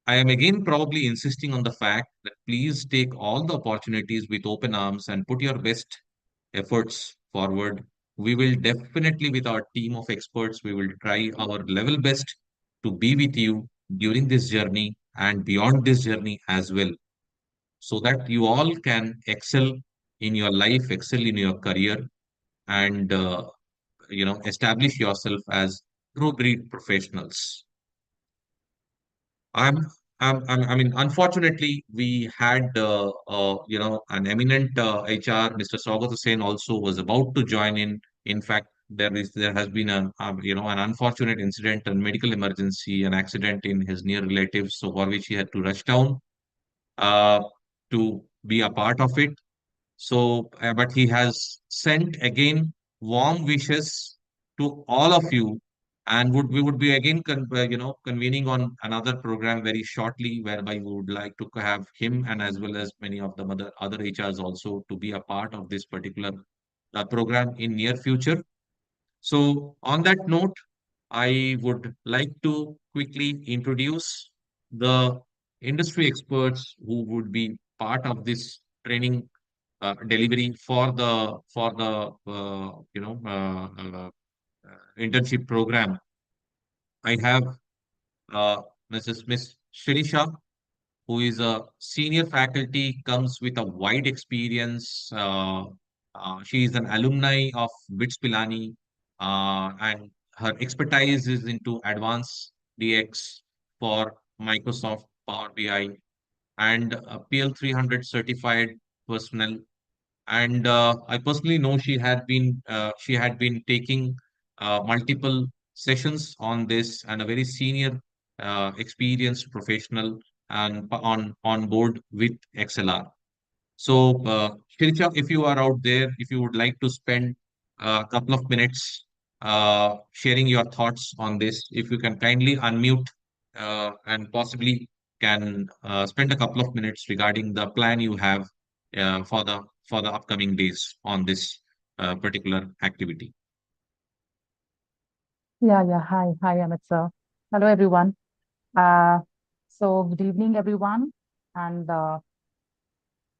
I am again probably insisting on the fact that please take all the opportunities with open arms and put your best efforts forward. We will definitely, with our team of experts, we will try our level best to be with you during this journey and beyond this journey as well, so that you all can excel in your life, excel in your career, and establish yourself as true breed professionals. I'm, I mean, unfortunately, we had, an eminent HR, Mr. Saugat Hussain, also was about to join in. In fact, there has been an unfortunate incident, a medical emergency, an accident in his near relatives, so for which he had to rush down uh, to be a part of it. So, but he has sent again warm wishes to all of you, and we would be again convening on another program very shortly, whereby we would like to have him and as well as many of the other HRs also to be a part of this particular program in near future. So, on that note, I would like to quickly introduce the industry experts who would be part of this training delivery for the internship program. I have Miss Shirisha, who is a senior faculty, comes with a wide experience. She is an alumni of BITS Pilani, and her expertise is into advanced DX for Microsoft Power BI and PL 300 certified personnel. And I personally know she had been taking multiple sessions on this, and a very senior, experienced professional and on board with ExcelR. So, Shiricha, if you are out there, if you would like to spend a couple of minutes sharing your thoughts on this, if you can kindly unmute and possibly can spend a couple of minutes regarding the plan you have for the upcoming days on this particular activity. Yeah. Hi, Amit sir. Hello, everyone. Uh, good evening, everyone. And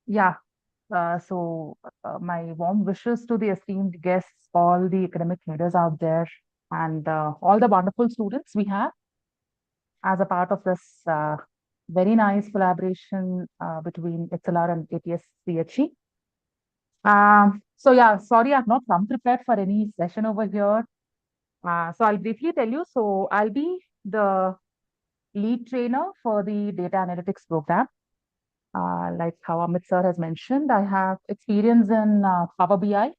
yeah, my warm wishes to the esteemed guests, all the academic leaders out there, and all the wonderful students we have as a part of this very nice collaboration between ExcelR and APSCHE. Sorry, I've not come prepared for any session over here. So I'll briefly tell you. So I'll be the lead trainer for the data analytics program. Like how Amit sir has mentioned, I have experience in Power BI,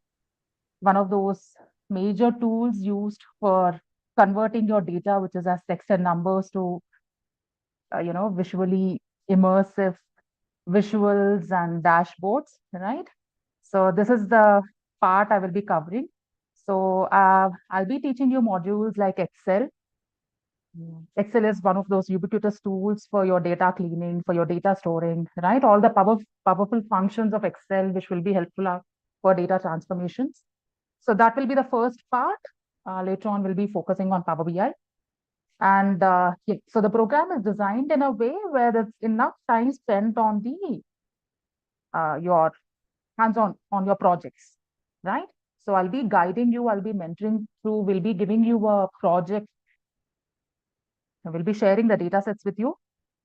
one of those major tools used for converting your data, which is as text and numbers, to visually immersive visuals and dashboards, right? So this is the part I will be covering. So I'll be teaching you modules like Excel. Excel is one of those ubiquitous tools for your data cleaning, for your data storing, right? All the powerful functions of Excel, which will be helpful for data transformations. So that will be the first part. Later on, we'll be focusing on Power BI. And so the program is designed in a way where there's enough time spent on the your hands-on on your projects, right? So I'll be guiding you, I'll be mentoring through, we'll be giving you a project. We'll be sharing the data sets with you.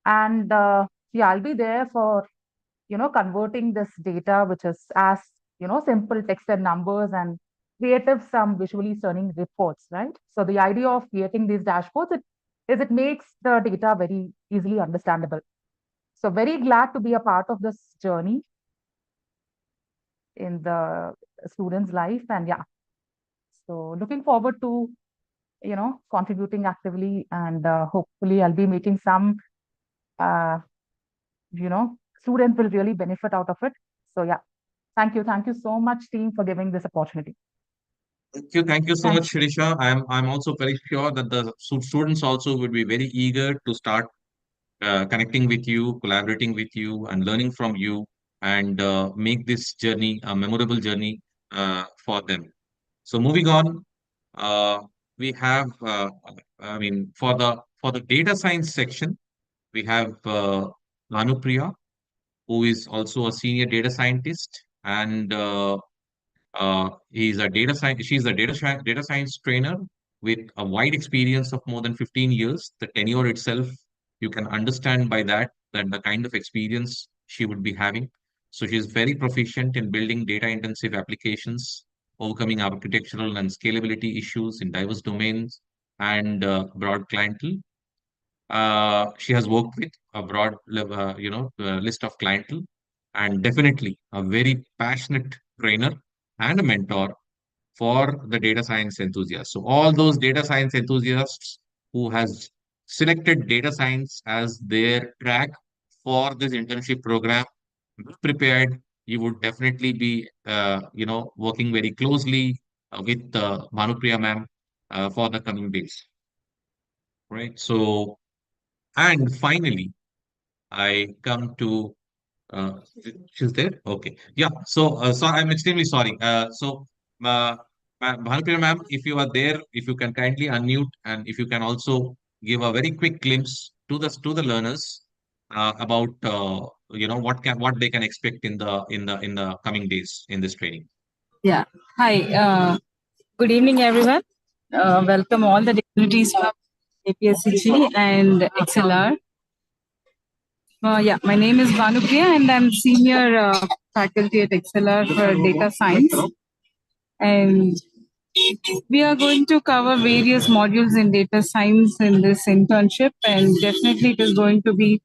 And I'll be there for, converting this data, which is as, simple text and numbers, and creative, some visually stunning reports, right? So the idea of creating these dashboards it makes the data very easily understandable. So very glad to be a part of this journey in the student's life. And so looking forward to, contributing actively, and hopefully I'll be meeting some, students will really benefit out of it. So thank you so much, team, for giving this opportunity. Thank you so much, Thanks. Shirisha. I'm also very sure that the students also would be very eager to start connecting with you, collaborating with you, and learning from you, and make this journey a memorable journey for them. So moving on, we have, for the data science section, we have Lanupriya, who is also a senior data scientist, and she's a data science trainer with a wide experience of more than 15 years. The tenure itself, you can understand by that the kind of experience she would be having. So she's very proficient in building data-intensive applications, overcoming architectural and scalability issues in diverse domains and broad clientele. She has worked with a broad, list of clientele, and definitely a very passionate trainer and a mentor for the data science enthusiasts. So all those data science enthusiasts who has selected data science as their track for this internship program, be prepared. You would definitely be, working very closely with Bhanupriya ma'am for the coming days, right? So, and finally, I come to she's there. Okay, yeah. So I'm extremely sorry. Bhanupriya ma'am, if you are there, if you can kindly unmute, and if you can also give a very quick glimpse to the learners about what they can expect in the coming days in this training. Yeah. Hi. Good evening, everyone. Welcome all the dignitaries from APSCHE and ExcelR. Yeah, my name is Bhanupriya and I'm senior faculty at ExcelR for data science. And we are going to cover various modules in data science in this internship, and definitely it is going to be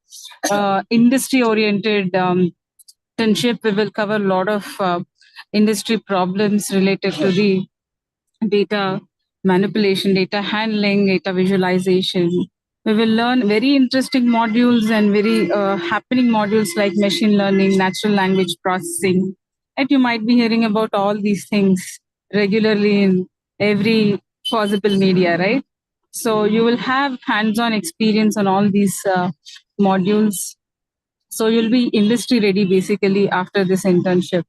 industry-oriented internship. We will cover a lot of industry problems related to the data manipulation, data handling, data visualization. We will learn very interesting modules and very happening modules like machine learning, natural language processing. And you might be hearing about all these things regularly in every possible media, right? So you will have hands-on experience on all these modules. So you'll be industry ready basically after this internship.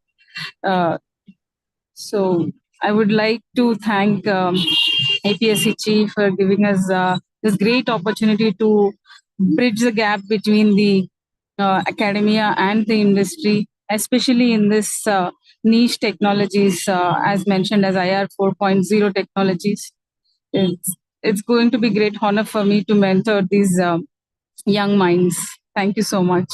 So I would like to thank APSCHE for giving us this great opportunity to bridge the gap between the academia and the industry, especially in this niche technologies, as mentioned as IR 4.0 technologies. It's going to be great honor for me to mentor these young minds. Thank you so much.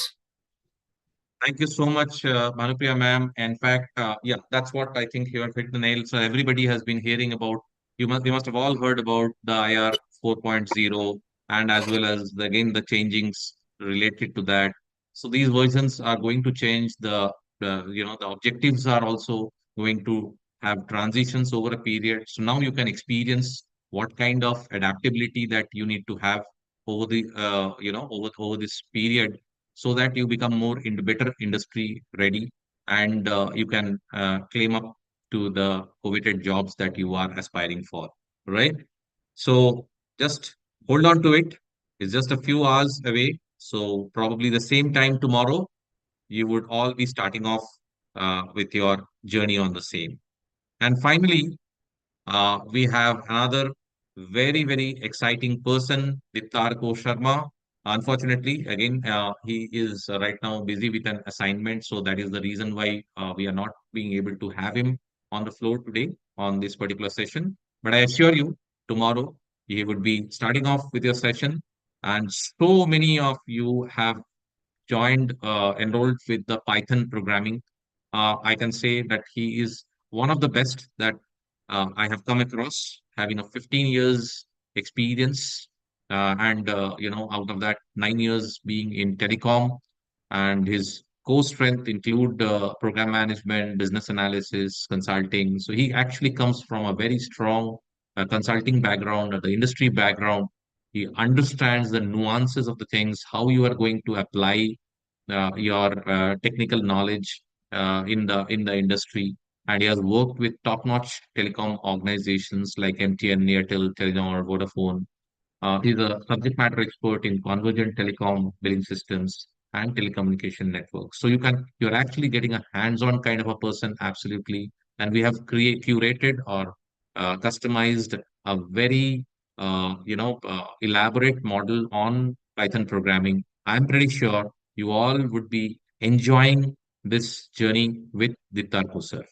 Thank you so much, Bhanupriya ma'am. In fact, yeah, that's what I think you have hit the nail. So everybody has been hearing about, you must have all heard about the IR 4.0, and as well as again the changings related to that. So these versions are going to change the objectives are also going to have transitions over a period. So now you can experience what kind of adaptability that you need to have over over this period, so that you become more in better industry ready, and you can claim up to the coveted jobs that you are aspiring for, right? So just hold on to it. It's just a few hours away. So probably the same time tomorrow, you would all be starting off with your journey on the same. And finally, we have another very, very exciting person, Dittarko Sharma. Unfortunately, again, he is right now busy with an assignment. So that is the reason why we are not being able to have him on the floor today on this particular session. But I assure you, tomorrow he would be starting off with your session. And so many of you have enrolled with the Python programming. I can say that he is one of the best that I have come across, having a 15 years experience, and out of that 9 years being in telecom, and his core strength include program management, business analysis, consulting. So he actually comes from a very strong consulting background, or the industry background. He understands the nuances of the things, how you are going to apply your technical knowledge in the industry, and he has worked with top-notch telecom organizations like MTN, Airtel, Telenor, Vodafone. He's a subject matter expert in convergent telecom billing systems and telecommunication networks. So you're actually getting a hands-on kind of a person, absolutely. And we have curated or customized a very elaborate model on Python programming. I'm pretty sure you all would be enjoying this journey with Dittar sir.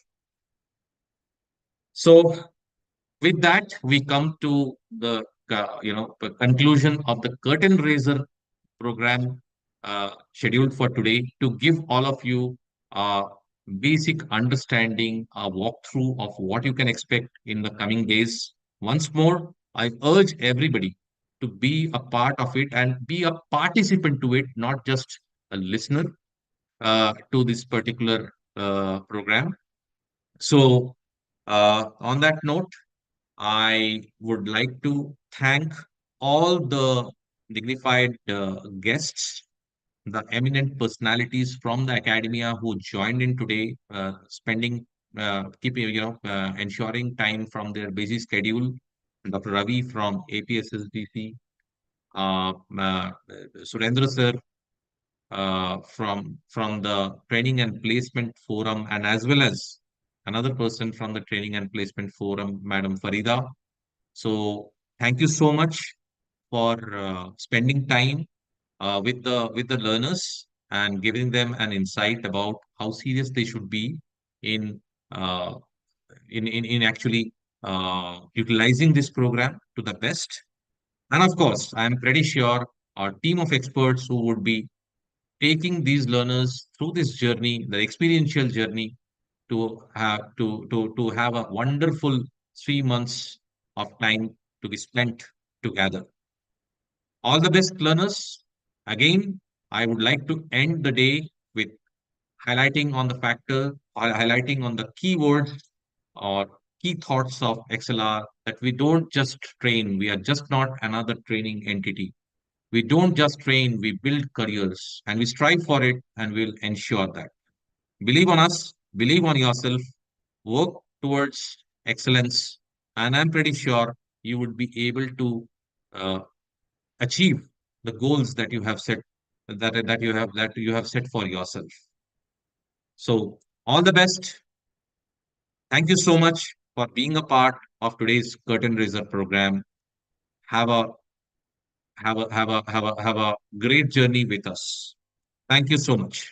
So With that, we come to the the conclusion of the curtain raiser program scheduled for today to give all of you a basic understanding, a walkthrough of what you can expect in the coming days. Once more, I urge everybody to be a part of it and be a participant to it, not just a listener to this particular program. So, on that note, I would like to thank all the dignified guests, the eminent personalities from the academia who joined in today, spending, keeping, ensuring time from their busy schedule. Dr. Ravi from APSSDC, Surendra sir from the Training and Placement Forum, and as well as another person from the Training and Placement Forum, Madam Farida. So thank you so much for spending time with the learners and giving them an insight about how serious they should be in uh, in actually utilizing this program to the best. And of course, I am pretty sure our team of experts who would be taking these learners through this journey, the experiential journey, to have a wonderful 3 months of time to be spent together. All the best, learners. Again, I would like to end the day with highlighting on the factor, or highlighting on the keywords or key thoughts of XLR, that we don't just train, we are just not another training entity. We don't just train, we build careers and we strive for it and we'll ensure that. Believe on us, believe on yourself, work towards excellence, and I'm pretty sure you would be able to uh, achieve the goals that you have set that you have set for yourself. So all the best. Thank you so much for being a part of today's curtain raiser program. Have a have a great journey with us. Thank you so much.